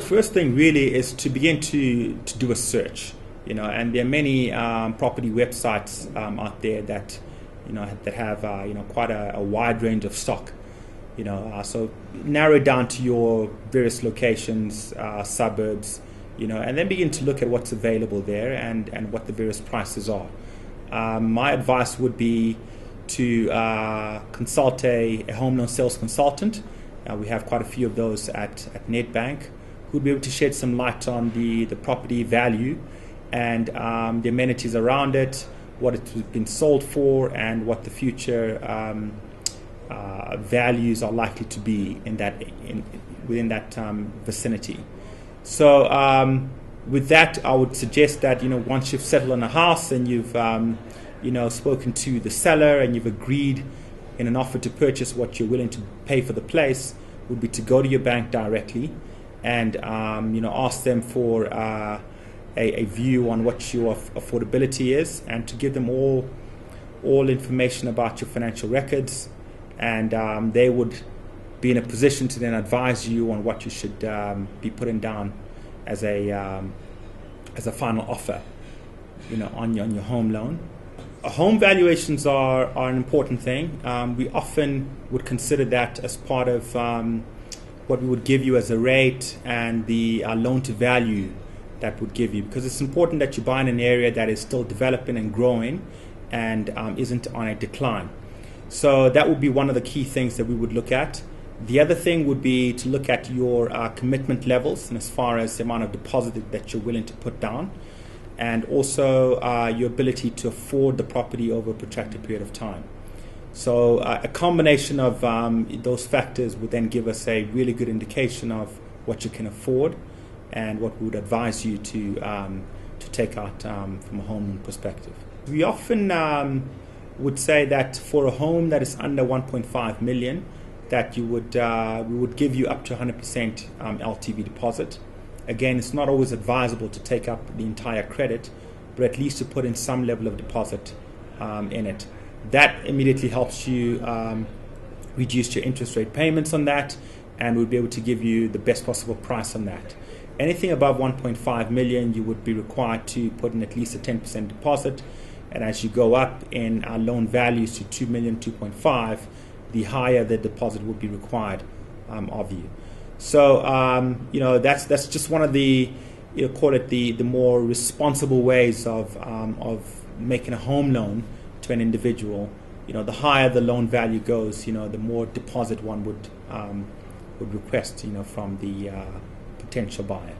first thing really is to begin to do a search, and there are many property websites out there that that have quite a wide range of stock. So narrow it down to your various locations, suburbs, and then begin to look at what's available there and what the various prices are. My advice would be to consult a home loan sales consultant. We have quite a few of those at Nedbank who'd be able to shed some light on the property value and the amenities around it, what it's been sold for, and what the future values are likely to be within that vicinity. So with that, I would suggest that once you've settled on a house and you've spoken to the seller and you've agreed in an offer to purchase what you're willing to pay for the place, would be to go to your bank directly and ask them for a view on what your affordability is, and to give them all information about your financial records, and they would be in a position to then advise you on what you should be putting down as a final offer on your home loan. Home valuations are an important thing. We often would consider that as part of what we would give you as a rate and the loan to value that would give you, because it's important that you buy in an area that is still developing and growing and isn't on a decline. So that would be one of the key things that we would look at. The other thing would be to look at your commitment levels, and as far as the amount of deposit that you're willing to put down, and also your ability to afford the property over a protracted period of time. So a combination of those factors would then give us a really good indication of what you can afford and what we would advise you to take out from a home perspective. We often would say that for a home that is under 1.5 million, that we would give you up to 100% LTV deposit. Again, it's not always advisable to take up the entire credit, but at least to put in some level of deposit in it. That immediately helps you reduce your interest rate payments on that, and we'll be able to give you the best possible price on that. Anything above 1.5 million, you would be required to put in at least a 10% deposit, and as you go up in our loan values to 2 million, 2.5, the higher the deposit would be required of you. So that's just one of the call it the more responsible ways of making a home loan to an individual. The higher the loan value goes, the more deposit one would request from the potential buyer.